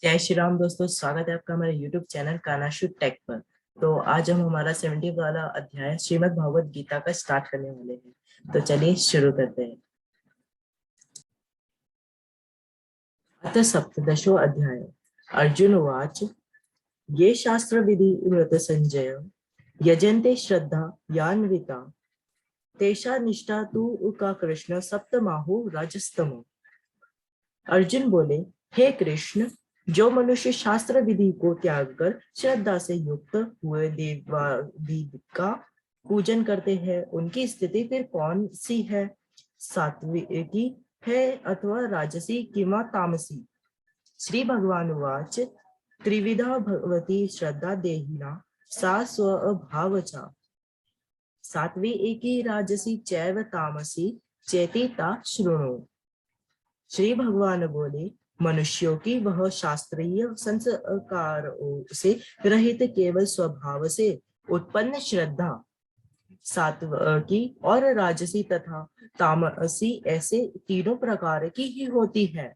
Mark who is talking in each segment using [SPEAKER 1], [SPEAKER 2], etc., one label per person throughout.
[SPEAKER 1] जय श्री राम दोस्तों, स्वागत है आपका हमारे YouTube चैनल कानाशू टेक पर। तो आज हम हमारा 70 वाला अध्याय श्रीमद् भागवत गीता का स्टार्ट करने वाले हैं। तो चलिए शुरू करते हैं। अथ सप्तदशो अध्याय। अर्जुन उवाच ये शास्त्र विधि व्रत संजय यजन्ते श्रद्धा यान्विता तेषा निष्ठा तु का कृष्ण सप्तमाहु राजस्तमो। अर्जुन बोले, हे कृष्ण, जो मनुष्य शास्त्र विधि को त्याग कर श्रद्धा से युक्त हुए देवादि का पूजन करते हैं, उनकी स्थिति फिर कौन सी है? सात्विकी है अथवा राजसी किंवा तामसी? श्री भगवान उवाच त्रिविधा भगवती श्रद्धा देहिना सा स्वभावचा सात्विकी राजसी चैव तामसी चेति ता शृणु। श्री भगवान बोले, मनुष्यों की वह शास्त्रीय संस्कारों से रहित केवल स्वभाव से उत्पन्न श्रद्धा सात्विकी और राजसी तथा तामसी ऐसे तीनों प्रकार की ही होती है।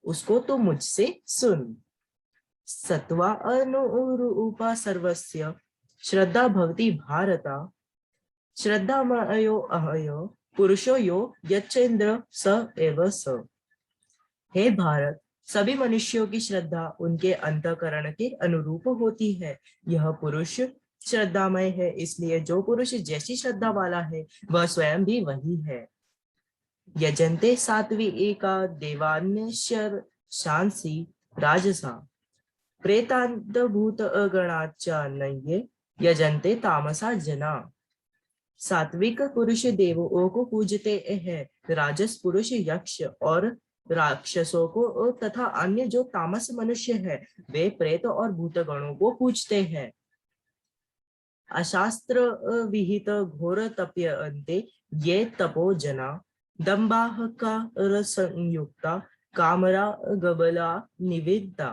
[SPEAKER 1] उसको तो मुझसे सुन। सत्वा अनुरूपा सर्वस्य श्रद्धा भवति भारता श्रद्धामयो अहयो पुरुषो यो यच्चेन्द्र स एव स। हे भारत, सभी मनुष्यों की श्रद्धा उनके अंतःकरण के अनुरूप होती है। यह पुरुष श्रद्धामय है, इसलिए जो पुरुष जैसी श्रद्धा वाला है वह स्वयं भी वही है। यजन्ते सात्विका देवान्य शांसी राजसा प्रेतांत भूत गणाचा नये यजन्ते तामसा जना। सात्विक पुरुष देवों को पूजते हैं, राजस पुरुष यक्ष और राक्षसों को तथा अन्य जो तामस मनुष्य है वे प्रेत और भूतगणों को पूजते हैं। अशास्त्र विहित घोर तप्यन्ते ये तपो जना दंभाहकार संयुक्ता कामरा गबला निवेदा।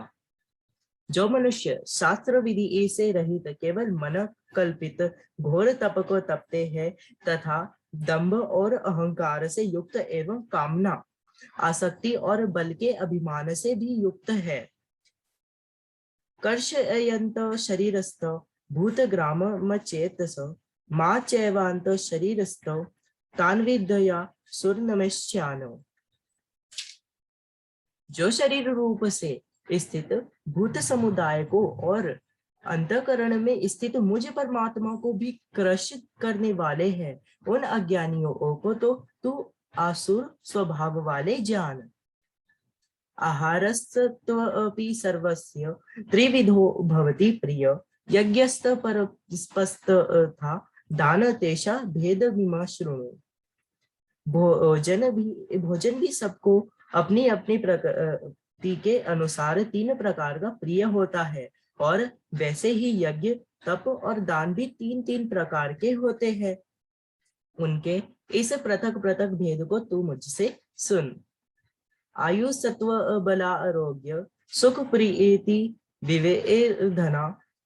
[SPEAKER 1] जो मनुष्य शास्त्र विधि से रहित केवल मन कल्पित घोर तप को तपते हैं तथा दंभ और अहंकार से युक्त एवं कामना आसक्ति और बल के अभिमान से भी युक्त है। कर्षयन्त शरीरस्थ भूतग्राम मचेतस मा चैवांत शरीरस्थ तान्विद्या सुरनमेश्यानो। जो शरीर रूप से स्थित भूत समुदाय को और अंतःकरण में स्थित मुझ परमात्मा को भी क्रशित करने वाले हैं, उन अज्ञानियों को तो तू आसुर स्वभाव वाले जान। आहारस्तत्वपि सर्वस्य त्रिविधो भवति प्रिय यज्ञस्त परस्पस्त था दान तेषा भेद विमा शृणु। भोजन भी सबको अपनी अपनी प्रकृति के अनुसार तीन प्रकार का प्रिय होता है, और वैसे ही यज्ञ तप और दान भी तीन तीन प्रकार के होते हैं। उनके इस पृथक पृथक भेद को तू मुझसे सुन। आयु सत्व बला आरोग्य सुख प्रीति विवेधना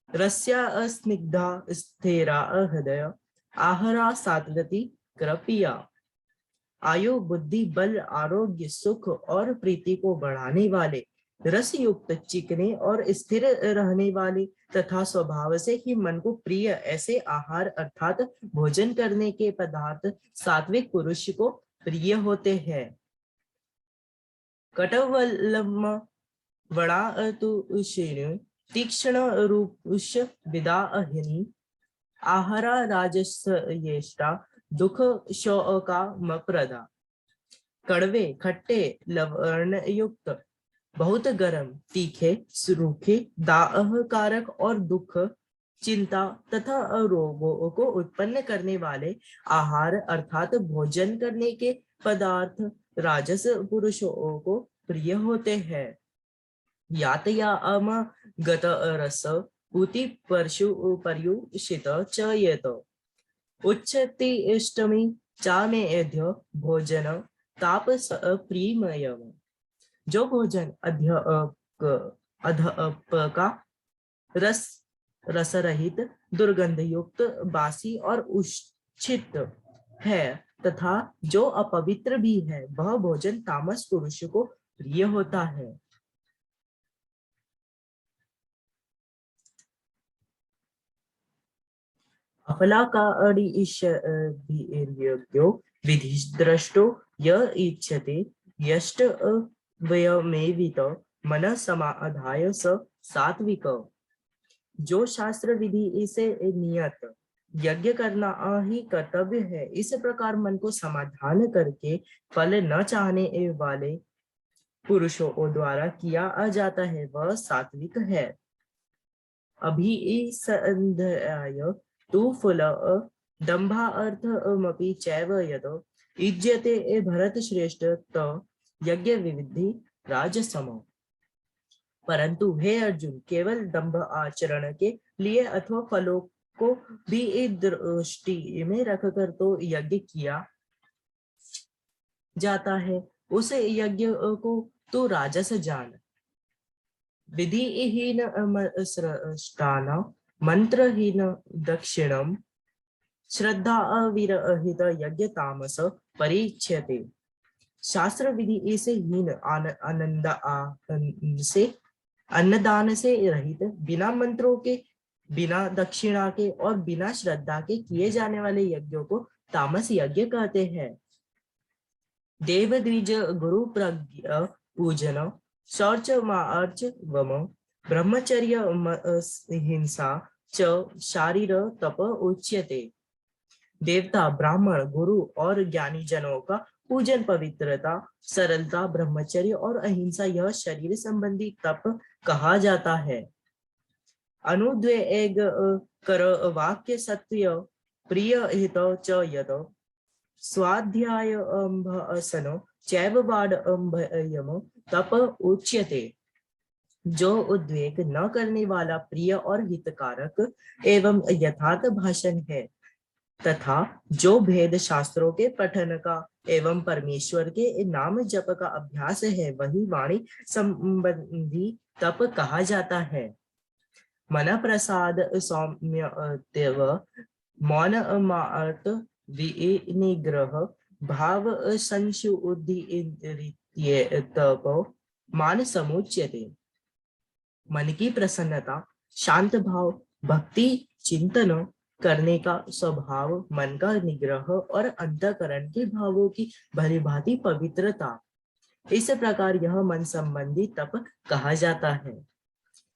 [SPEAKER 1] रस्या स्निग्धा स्थिरा हृदय आहरा सात्वती कृपया। आयु बुद्धि बल आरोग्य सुख और प्रीति को बढ़ाने वाले, रस युक्त चिकने और स्थिर रहने वाले तथा स्वभाव से ही मन को प्रिय ऐसे आहार अर्थात भोजन करने के पदार्थ सात्विक पुरुष को प्रिय होते हैं। कटवल्लम वड़ा तु तीक्ष्ण रूपुष विदा अहिनी आहारा राजस्येष्टा दुख शोका मप्रदा। कड़वे खट्टे लवण युक्त बहुत गर्म तीखे सूखे दाह कारक और दुख चिंता तथा रोगों को उत्पन्न करने वाले आहार अर्थात भोजन करने के पदार्थ राजस पुरुषों को प्रिय होते हैं। यातयाम गत रस उति परशु पर्युषित च येत उच्चति इष्टमी चामेध्य भोजन तापस प्रियमयम। जो भोजन अधपका रस रस रहित दुर्गंध युक्त बासी और उच्छित है तथा जो अपवित्र भी है, वह भोजन तामस पुरुष को प्रिय होता है। अफलाकारिष्यो विधिद्रष्टो य इच्छते यष्ट वयमेवित मन समाधाय स सात्विक। जो शास्त्र विधि इसे नियत यज्ञ करना ही कर्तव्य है, इस प्रकार मन को समाधान करके फल न चाहने वाले पुरुषों द्वारा किया जाता है, वह सात्विक है। अभिसंध्याय तु फल दंभार्थमपि चैव यद युज्यते भरत श्रेष्ठ त यज्ञ विविधि राजसम। परंतु हे अर्जुन, केवल दंभ आचरण के लिए अथवा फलों को भी एक दृष्टि में रखकर तो यज्ञ किया जाता है, उस यज्ञ को तो राजस जान। विधिहीन स्रष्टान मंत्रहीन दक्षिणम श्रद्धा अविरहित यज्ञ तामस परिच्यते। शास्त्र विधि से हीन से अन्नदान से रहित, बिना मंत्रों के, बिना दक्षिणा के और बिना श्रद्धा के किए जाने वाले यज्ञों को तामस यज्ञ कहते हैं। देव द्विज गुरु प्रज्ञा पूजन शौच मार्च वम ब्रह्मचर्य हिंसा च शारीर तप उच्यते। देवता, ब्राह्मण, गुरु और ज्ञानी जनों का पूजन, पवित्रता, सरलता, ब्रह्मचर्य और अहिंसा, यह शरीर संबंधी तप कहा जाता है। अनुद्वेग कर वाक्य सत्य प्रिय हित च यत स्वाध्याय अम्भसन चैव वाड अम्भयम तप उच्यते। जो उद्वेग न करने वाला, प्रिय और हितकारक एवं यथार्थ भाषण है तथा जो भेद शास्त्रों के पठन का एवं परमेश्वर के नाम जप का अभ्यास है, वही वाणी संबंधी तप कहा जाता है। मन प्रसाद सौम्य देव मौन मार्त विनिग्रह भाव संशुद्धि इंद्रिय तप मान समुच्यते। मन की प्रसन्नता, शांत भाव, भक्ति, चिंतन करने का स्वभाव, मन का निग्रह और अंतःकरण के भावों की भलीभांति पवित्रता, इस प्रकार यह मन संबंधी तप कहा जाता है।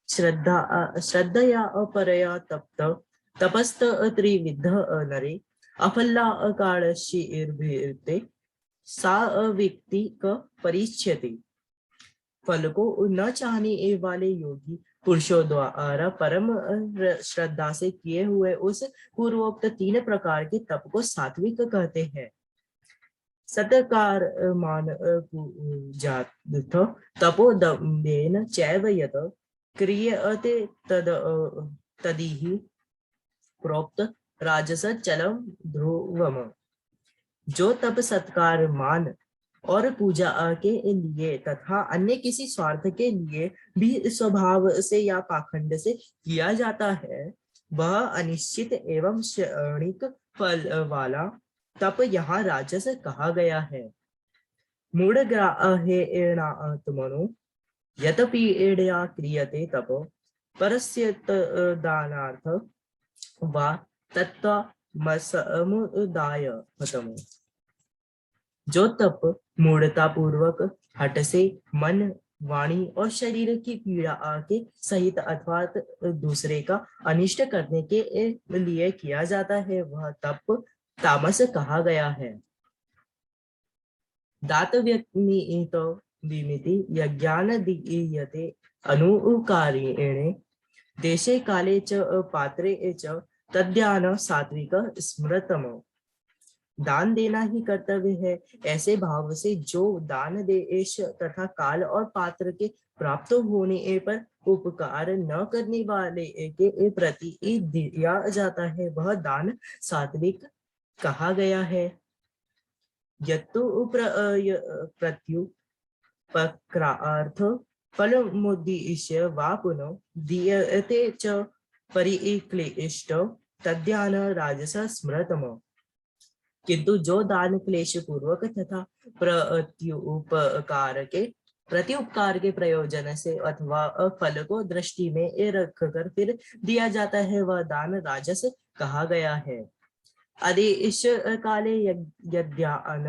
[SPEAKER 1] श्रद्धया अपरया तप्त तपस्त त्रिविध नरे अफला कालशीर्भिर्ते सा अविक्तिक परिच्यते। फल को न चाहने वाले योगी पुरुषों द्वारा परम श्रद्धा से किए हुए उस पूर्वोक्त 3 प्रकार के तप को सात्विक कहते हैं। सत्कार मान पूजार्थ तपोदम्भेन चैव यत क्रियते तदिहि प्रोक्त राजस चलम ध्रुवम। जो तप सत्कार, मान और पूजा के लिए तथा अन्य किसी स्वार्थ के लिए भी स्वभाव से या पाखंड से किया जाता है, वह अनिश्चित एवं क्षणिक फल वाला तप यहाँ राजस कहा गया है। मूढ़ग्राहेणात्मनो यतपीडया क्रियते तप परस्य दानार्थ वा तत्त्वमसमुदाय मतमो। जो तप मूढ़ता पूर्वक, हठ से, मन, वाणी और शरीर की पीड़ा के सहित अथवा दूसरे का अनिष्ट करने के लिए किया जाता है, वह तप तामस कहा गया है। दातव्यमित विमिति यज्ञान दीयते अनुकारेण देशे काले च पात्रे च तद्यान सात्विक स्मृतम। दान देना ही कर्तव्य है, ऐसे भाव से जो दान देश तथा काल और पात्र के प्राप्त होने पर उपकार न करने वाले के प्रति दिया जाता है, वह दान सात्विक कहा गया है। यत्तु प्रत्युपक्रार्थ फलमुद्दिश्य वा पुनः दीयते च परिक्लिष्ट तद्यान राजस स्मृतम। किंतु जो दान क्लेश पूर्वक तथा प्रत्युपकार के प्रयोजन से अथवा फल को दृष्टि में रखकर फिर दिया जाता है, वह दान राजस कहा गया है। आदेश काले यज्ञान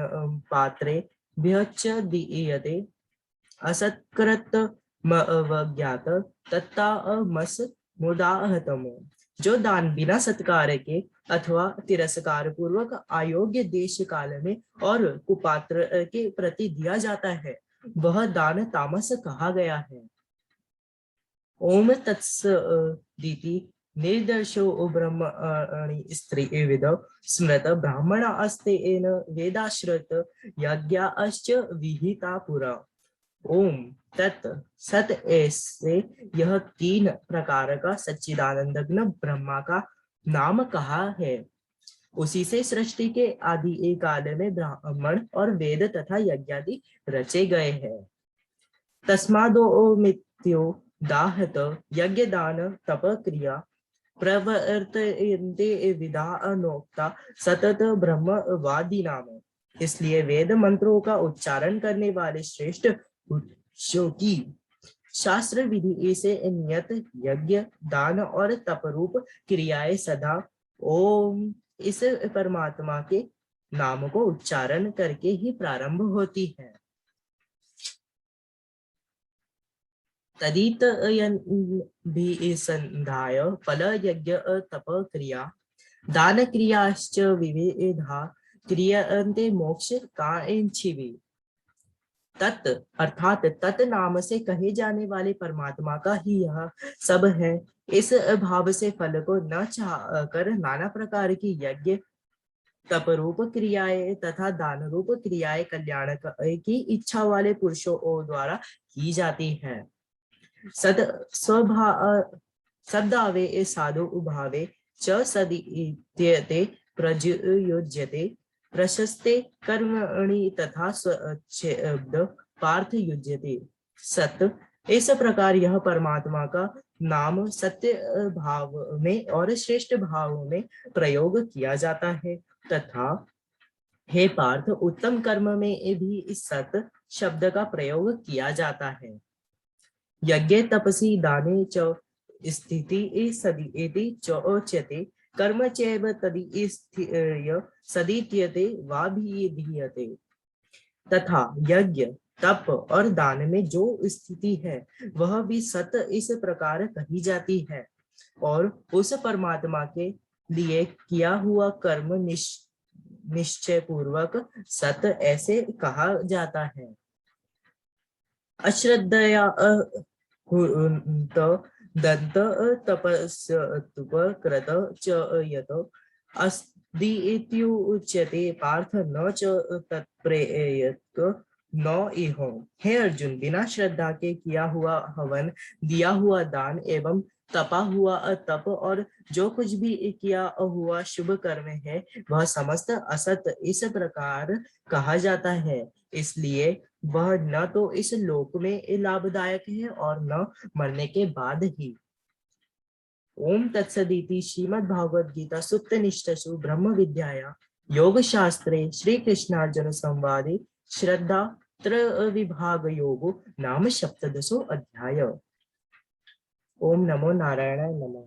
[SPEAKER 1] पात्रे भ्यच दीयते असत्कृत ज्ञात तत्तामस मुदाहतम। जो दान बिना सत्कार के अथवा तिरस्कार पूर्वक अयोग्य देश काल में और कुपात्र के प्रति दिया जाता है वह दान तामस कहा गया है। ओम तत्सदिति निर्दर्शो ब्रह्मणि स्त्री विद स्मृत ब्राह्मण अस्तेन वेदाश्रत यज्ञाश्च विहिता पुरा। ओम तत् सत ऐसे यह तीन प्रकार का सच्चिदानंदघ्न ब्रह्मा का नाम कहा है। उसी से सृष्टि के आदि एक काल में ब्राह्मण और वेद तथा यज्ञादि रचे गए हैं। तस्मादो मित्यो दाहत यज्ञ दान तप क्रिया प्रवर्तन्ते विधानोक्ता सतत ब्रह्मवादी नाम। इसलिए वेद मंत्रों का उच्चारण करने वाले श्रेष्ठ पुरुषों की शास्त्र विधि से नियत यज्ञ दान और तप रूप क्रियाएं सदा ओम इस परमात्मा के नाम को उच्चारण करके ही प्रारंभ होती है। तदित भी संधाय फल यज्ञ तप क्रिया दान क्रियाश्च विविधा क्रियन्ते मोक्ष कांक्षिभिः। तत् अर्थात तत् नाम से कहे जाने वाले परमात्मा का ही यह सब है। इस भाव से फल को न चाह कर नाना प्रकार की यज्ञ तप रूप क्रियाएं तथा दान रूप क्रियाएं कल्याण की इच्छा वाले पुरुषों द्वारा की जाती है। सद शब्दावे साधु भावे च सदीत्यते प्रयुज्यते प्रशस्ते कर्मणि तथा स्वच्छब्द पार्थ युज्यते। सत इस प्रकार यह परमात्मा का नाम सत्य भाव में और श्रेष्ठ भाव में प्रयोग किया जाता है तथा हे पार्थ उत्तम कर्म में भी इस सत शब्द का प्रयोग किया जाता है। यज्ञ तपसी दाने च स्थिति सदीयते चोच्यते कर्म चैव तदि सदीत्यते वाभिधीयते। तथा यज्ञ तप और दान में जो स्थिति है वह भी सत इस प्रकार कही जाती है और उस परमात्मा के लिए किया हुआ कर्म निश्चय पूर्वक सत ऐसे कहा जाता है। अश्रद्धया दंत तपस्तुप कृत च यत अस्दीत्युच्यते पार्थ न च तत्प्रेयत न इहो। हे अर्जुन बिना श्रद्धा के किया हुआ हवन दिया हुआ दान एवं तपा हुआ तप और जो कुछ भी किया हुआ शुभ कर्म है वह समस्त असत इस प्रकार कहा जाता है। इसलिए वह न तो इस लोक में लाभदायक है और न मरने के बाद ही। ओम तत्सदिति श्रीमद् भागवत गीता सुत्त निष्ठसु ब्रह्म विद्याया योग शास्त्रे श्री कृष्णार्जुन संवादे श्रद्धा विभाग योगो नाम सप्तदशो अध्याय। ओम नमो नारायणाय नमः।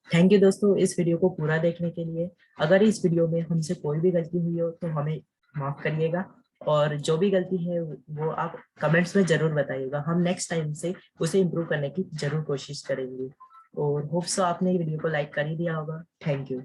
[SPEAKER 1] थैंक यू दोस्तों इस वीडियो को पूरा देखने के लिए। अगर इस वीडियो में हमसे कोई भी गलती हुई हो तो हमें माफ करिएगा और जो भी गलती है वो आप कमेंट्स में जरूर बताइएगा। हम नेक्स्ट टाइम से उसे इम्प्रूव करने की जरूर कोशिश करेंगे और होप सो आपने वीडियो को लाइक कर ही दिया होगा। Thank you.